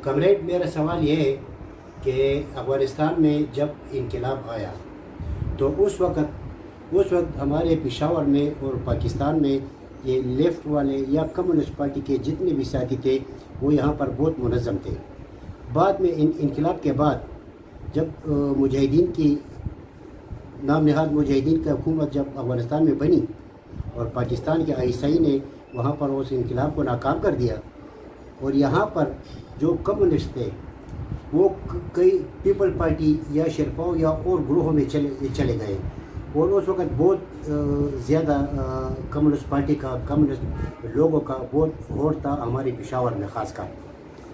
کمریڈ، میرا سوال یہ ہے کہ افغانستان میں جب انقلاب آیا تو اس وقت ہمارے پشاور میں اور پاکستان میں یہ لیفٹ والے یا کمیونسٹ پارٹی کے جتنے بھی ساتھی تھے وہ یہاں پر بہت منظم تھے. بعد میں انقلاب کے بعد جب مجاہدین کی نام نہاد مجاہدین کی حکومت جب افغانستان میں بنی اور پاکستان کے آئی نے وہاں پر اس انقلاب کو ناکام کر دیا، اور یہاں پر جو کمیونسٹ تھے وہ کئی پیپل پارٹی یا شرپاؤ یا اور گروہوں میں چلے گئے، اور اس وقت بہت زیادہ کمیونسٹ پارٹی کا، کمیونسٹ لوگوں کا بہت غور تھا ہمارے پشاور میں خاص کر.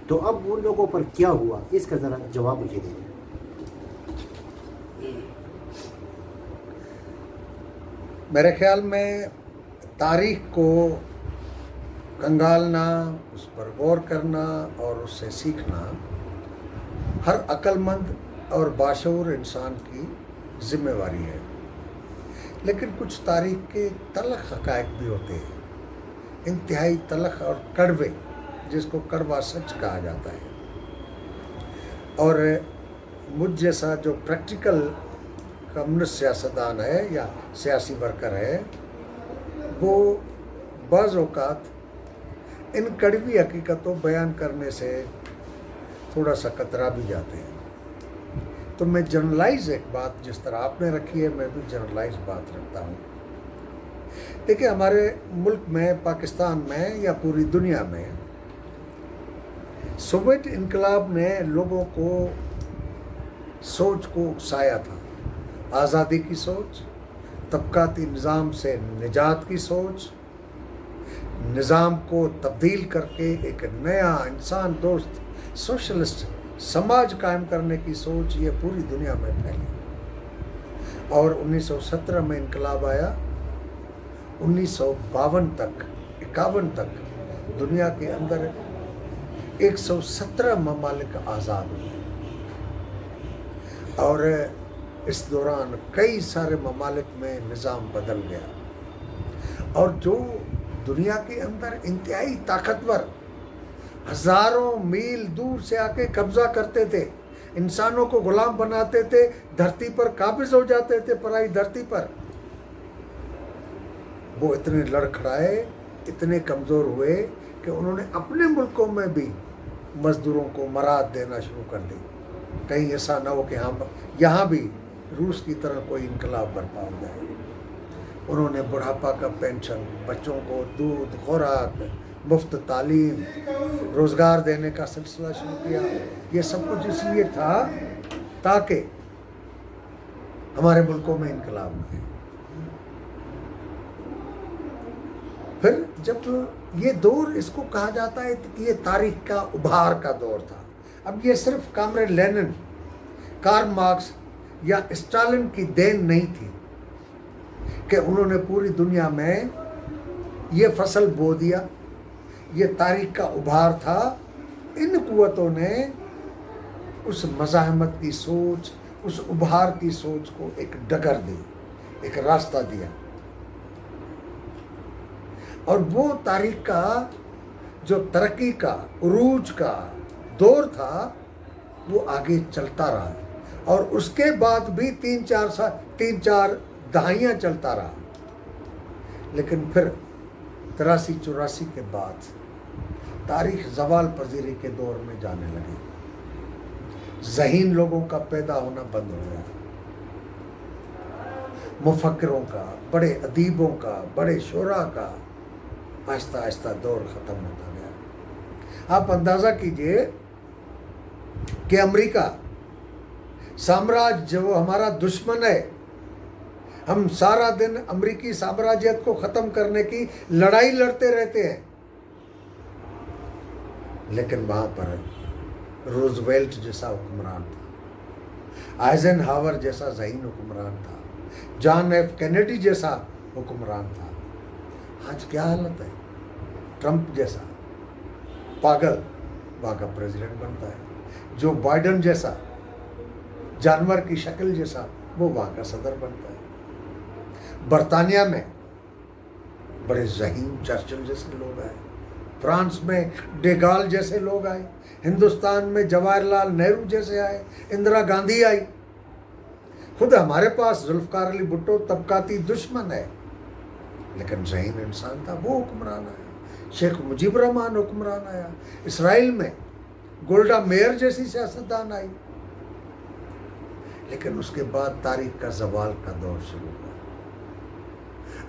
تو اب ان لوگوں پر کیا ہوا، اس کا ذرا جواب مجھے دیں. میرے خیال میں تاریخ کو کنگالنا، اس پر غور کرنا اور اس سے سیکھنا ہر عقل مند اور باشعور انسان کی ذمہ واری ہے. لیکن کچھ تاریخ کے تلخ حقائق بھی ہوتے ہیں، انتہائی تلخ اور کڑوے، جس کو کڑوا سچ کہا جاتا ہے. اور مجھ جیسا جو پریکٹیکل کمیونسٹ سیاستدان ہے یا سیاسی ورکر ہے، وہ بعض اوقات ان کڑوی حقیقتوں بیان کرنے سے تھوڑا سا کترا بھی جاتے ہیں. تو میں جنرلائز ایک بات جس طرح آپ نے رکھی ہے، میں بھی جنرلائز بات رکھتا ہوں. دیکھیں، ہمارے ملک میں، پاکستان میں یا پوری دنیا میں سوویت انقلاب نے لوگوں کو سوچ کو اکسایا تھا. آزادی کی سوچ، طبقاتی نظام سے نجات کی سوچ، نظام کو تبدیل کر کے ایک نیا انسان دوست سوشلسٹ سماج قائم کرنے کی سوچ، یہ پوری دنیا میں پھیلی. اور 1917 میں انقلاب آیا. 1952 تک 51 تک دنیا کے اندر 117 ممالک آزاد ہوئے، اور اس دوران کئی سارے ممالک میں نظام بدل گیا. اور جو دنیا کے اندر انتہائی طاقتور، ہزاروں میل دور سے آ کے قبضہ کرتے تھے، انسانوں کو غلام بناتے تھے، دھرتی پر قابض ہو جاتے تھے، پرائی دھرتی پر، وہ اتنے لڑکھڑائے، اتنے کمزور ہوئے کہ انہوں نے اپنے ملکوں میں بھی مزدوروں کو مراد دینا شروع کر دی. کہیں ایسا نہ ہو کہ یہاں بھی روس کی طرح کوئی انقلاب برپا ہو جائے. انہوں نے بڑھاپا کا پینشن، بچوں کو دودھ، خوراک، مفت تعلیم، روزگار دینے کا سلسلہ شروع کیا. یہ سب کچھ اس لیے تھا تاکہ ہمارے ملکوں میں انقلاب ہوئے. پھر جب یہ دور، اس کو کہا جاتا ہے کہ یہ تاریخ کا ابھار کا دور تھا. اب یہ صرف کامریڈ لینن، کارل مارکس یا اسٹالن کی دین نہیں تھی کہ انہوں نے پوری دنیا میں یہ فصل بو دیا. یہ تاریخ کا ابھار تھا. ان قوتوں نے اس مزاحمت کی سوچ، اس ابھار کی سوچ کو ایک ڈگر دی، ایک راستہ دیا. اور وہ تاریخ کا جو ترقی کا، عروج کا دور تھا، وہ آگے چلتا رہا. اور اس کے بعد بھی 3-4 دہائیاں چلتا رہا. لیکن پھر 83-84 کے بعد تاریخ زوال پذیری کے دور میں جانے لگی. ذہین لوگوں کا پیدا ہونا بند ہو گیا. مفکروں کا، بڑے ادیبوں کا، بڑے شعراء کا آہستہ آہستہ دور ختم ہوتا گیا. آپ اندازہ کیجئے کہ امریکہ سامراج جو ہمارا دشمن ہے، ہم سارا دن امریکی سامراجیت کو ختم کرنے کی لڑائی لڑتے رہتے ہیں، لیکن وہاں پر روزویلٹ جیسا حکمران تھا، آئزن ہاور جیسا ذہین حکمران تھا، جان ایف کینیڈی جیسا حکمران تھا. آج کیا حالت ہے؟ ٹرمپ جیسا پاگل وہاں کا پریزیڈنٹ بنتا ہے. جو بائیڈن جیسا جانور کی شکل جیسا وہ وہاں کا صدر بنتا ہے. برطانیہ میں بڑے ذہین چرچل جیسے لوگ ہیں، فرانس میں ڈیگال جیسے لوگ آئے، ہندوستان میں جواہر لال نہرو جیسے آئے، اندرا گاندھی آئی. خود ہمارے پاس ذوالفقار علی بھٹو طبقاتی دشمن ہے، لیکن ذہین انسان تھا، وہ حکمران آیا. شیخ مجیب الرحمن حکمران آیا. اسرائیل میں گولڈا میئر جیسی سیاستدان آئی. لیکن اس کے بعد تاریخ کا زوال کا دور شروع ہوا.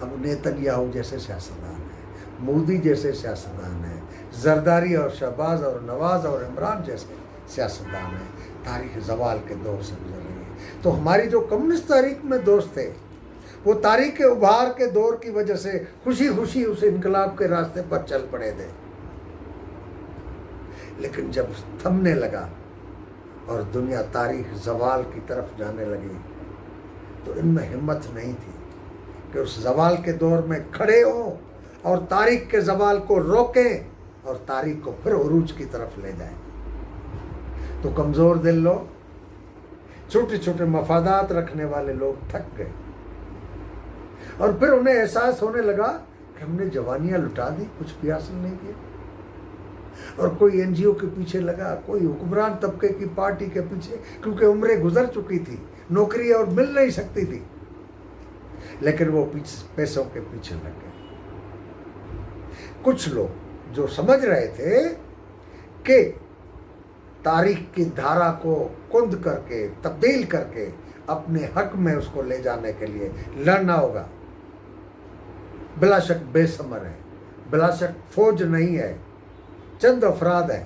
اب نیتن جیسے سیاستدان ہیں، مودی جیسے سیاستدان ہیں، زرداری اور شہباز اور نواز اور عمران جیسے سیاستدان ہیں. تاریخ زوال کے دور سے گزر رہی ہے. تو ہماری جو کمیونسٹ تاریخ میں دوست تھے، وہ تاریخ کے ابھار کے دور کی وجہ سے خوشی خوشی اس انقلاب کے راستے پر چل پڑے تھے. لیکن جب تھمنے لگا اور دنیا تاریخ زوال کی طرف جانے لگی، تو ان میں ہمت نہیں تھی کہ اس زوال کے دور میں کھڑے ہوں اور تاریخ کے زوال کو روکیں اور تاریخ کو پھر عروج کی طرف لے جائیں. تو کمزور دل لوگ، چھوٹے چھوٹے مفادات رکھنے والے لوگ تھک گئے، اور پھر انہیں احساس ہونے لگا کہ ہم نے جوانیاں لٹا دی، کچھ بھی حاصل نہیں کیا. اور کوئی این جی او کے پیچھے لگا، کوئی حکمران طبقے کی پارٹی کے پیچھے، کیونکہ عمریں گزر چکی تھی، نوکری اور مل نہیں سکتی تھی. لیکن وہ پیسوں کے پیچھے لگ گئے. کچھ لوگ جو سمجھ رہے تھے کہ تاریخ کی دھارا کو کند کر کے، تبدیل کر کے اپنے حق میں اس کو لے جانے کے لیے لڑنا ہوگا، بلا شک بے ثمر ہے، بلا شک فوج نہیں ہے، چند افراد ہیں.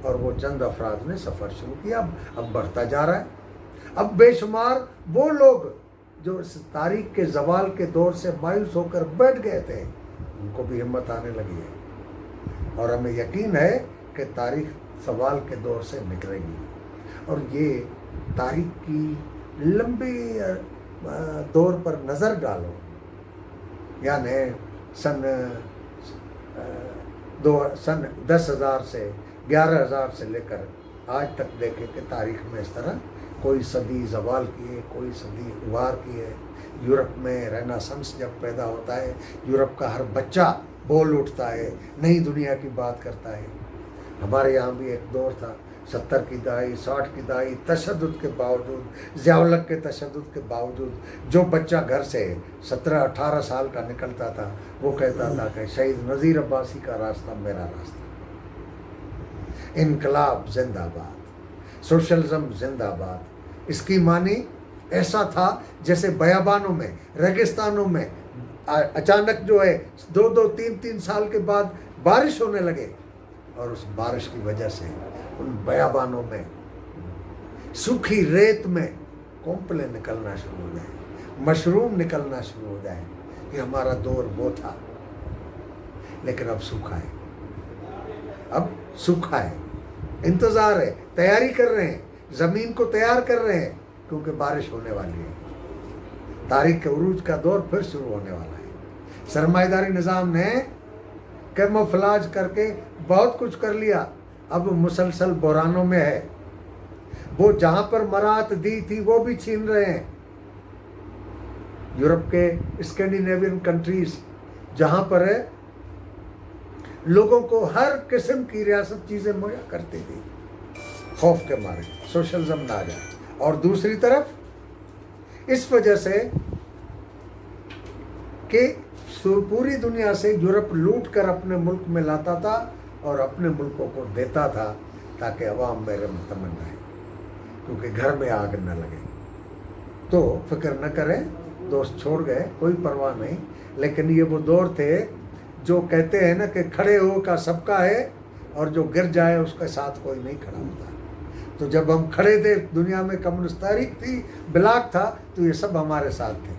اور وہ چند افراد نے سفر شروع کیا، اب بڑھتا جا رہا ہے. اب بے شمار وہ لوگ جو اس تاریخ کے زوال کے دور سے مایوس ہو کر بیٹھ گئے تھے، ان کو بھی ہمت آنے لگی ہے، اور ہمیں یقین ہے کہ تاریخ زوال کے دور سے نکلے گی. اور یہ تاریخ کی لمبی دور پر نظر ڈالو، یعنی سن 10,000 سے 11,000 سے لے کر آج تک دیکھیں کہ تاریخ میں اس طرح کوئی صدی زوال کی ہے، کوئی صدی ابھار کی ہے. یورپ میں رینیسانس جب پیدا ہوتا ہے، یورپ کا ہر بچہ بول اٹھتا ہے، نئی دنیا کی بات کرتا ہے. ہمارے یہاں بھی ایک دور تھا، 70 کی دہائی، 60 کی دہائی، تشدد کے باوجود، ضیاء الحق کے تشدد کے باوجود، جو بچہ گھر سے 17-18 سال کا نکلتا تھا، وہ کہتا تھا کہ شہید نذیر عباسی کا راستہ میرا راستہ. انقلاب زندہ باد، سوشلزم زندہ باد. اس کی معنی ایسا تھا جیسے بیابانوں میں، ریگستانوں میں اچانک جو ہے 2-3 سال کے بعد بارش ہونے لگے، اور اس بارش کی وجہ سے ان بیابانوں میں، سوکھی ریت میں کومپلے نکلنا شروع ہو جائیں، مشروم نکلنا شروع ہو جائیں. یہ ہمارا دور وہ تھا. لیکن اب سوکھا ہے، اب سوکھا ہے، انتظار ہے، تیاری کر رہے ہیں، زمین کو تیار کر رہے ہیں، کیونکہ بارش ہونے والی ہے. تاریخ کے عروج کا دور پھر شروع ہونے والا ہے. سرمایہ داری نظام نے کیموفلاج کر کے بہت کچھ کر لیا، اب مسلسل بحرانوں میں ہے. وہ جہاں پر مراعات دی تھی وہ بھی چھین رہے ہیں. یورپ کے اسکینڈینیوین کنٹریز جہاں پر ہے لوگوں کو ہر قسم کی ریاست چیزیں مہیا کرتی تھی، خوف کے مارے سوشلزم نہ آ جائے. اور دوسری طرف اس وجہ سے کہ پوری دنیا سے یورپ لوٹ کر اپنے ملک میں لاتا تھا اور اپنے ملکوں کو دیتا تھا تاکہ عوام میرے مطمئن رہے، کیونکہ گھر میں آگ نہ لگے. تو فکر نہ کریں، دوست چھوڑ گئے، کوئی پرواہ نہیں. لیکن یہ وہ دور تھے جو کہتے ہیں نا کہ کھڑے ہو کا سب کا ہے، اور جو گر جائے اس کے ساتھ کوئی نہیں کھڑا ہوتا. تو جب ہم کھڑے تھے، دنیا میں کمیونسٹ تاریخ تھی، بلاک تھا، تو یہ سب ہمارے ساتھ تھے.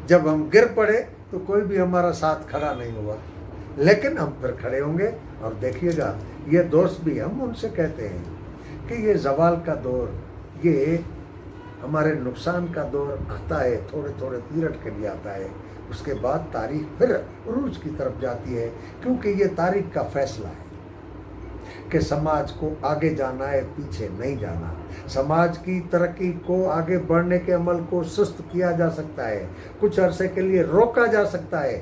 جب ہم گر پڑے تو کوئی بھی ہمارا ساتھ کھڑا نہیں ہوا. لیکن ہم پھر کھڑے ہوں گے. اور دیکھیے گا، یہ دوست بھی ہم ان سے کہتے ہیں کہ یہ زوال کا دور، یہ ہمارے نقصان کا دور آتا ہے، تھوڑے تھوڑے پیریڈ کے لیے آتا ہے. اس کے بعد تاریخ پھر عروج کی طرف جاتی ہے، کیونکہ یہ تاریخ کا فیصلہ ہے کہ سماج کو آگے جانا ہے، پیچھے نہیں جانا. سماج کی ترقی کو، آگے بڑھنے کے عمل کو سست کیا جا سکتا ہے، کچھ عرصے کے لیے روکا جا سکتا ہے،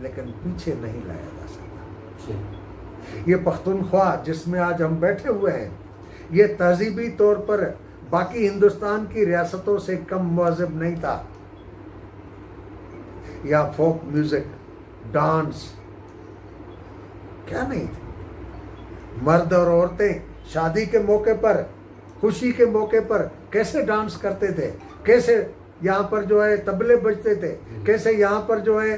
لیکن پیچھے نہیں لایا جا سکتا. یہ پختونخوا جس میں آج ہم بیٹھے ہوئے ہیں، یہ تہذیبی طور پر باقی ہندوستان کی ریاستوں سے کم مہذب نہیں تھا. یا فوک میوزک، ڈانس کیا نہیں تھی. مرد اور عورتیں شادی کے موقع پر، خوشی کے موقع پر کیسے ڈانس کرتے تھے، کیسے یہاں پر جو ہے طبلے بجتے تھے، کیسے یہاں پر جو ہے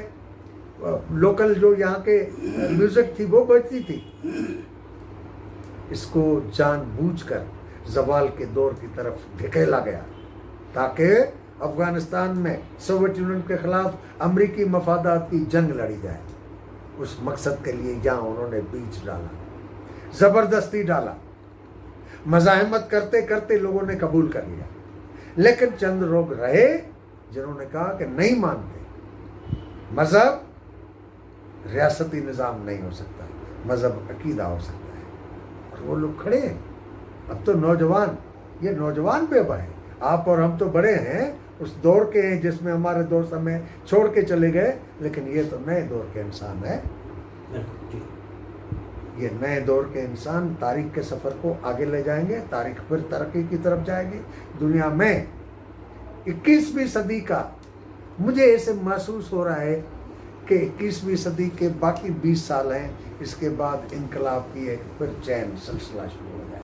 لوکل جو یہاں کے میوزک تھی وہ بجتی تھی. اس کو جان بوجھ کر زوال کے دور کی طرف دھکیلا گیا تاکہ افغانستان میں سوویت یونین کے خلاف امریکی مفادات کی جنگ لڑی جائے. اس مقصد کے لیے یہاں انہوں نے بیج ڈالا، زبردستی ڈالا. مزاحمت کرتے کرتے لوگوں نے قبول کر لیا، لیکن چند لوگ رہے جنہوں نے کہا کہ نہیں مانتے. مذہب ریاستی نظام نہیں ہو سکتا، مذہب عقیدہ ہو سکتا ہے. اور وہ لوگ کھڑے ہیں. اب تو نوجوان، یہ نوجوان بھی اب ہیں. آپ اور ہم تو بڑے ہیں، اس دور کے ہیں جس میں ہمارے دوست ہمیں چھوڑ کے چلے گئے، لیکن یہ تو نئے دور کے انسان ہیں. یہ نئے دور کے انسان تاریخ کے سفر کو آگے لے جائیں گے. تاریخ پھر ترقی کی طرف جائے گی. دنیا میں 21ویں صدی کا مجھے ایسے محسوس ہو رہا ہے کہ 21ویں صدی کے باقی 20 سال ہیں، اس کے بعد انقلاب کی ایک پھر چین سلسلہ شروع ہو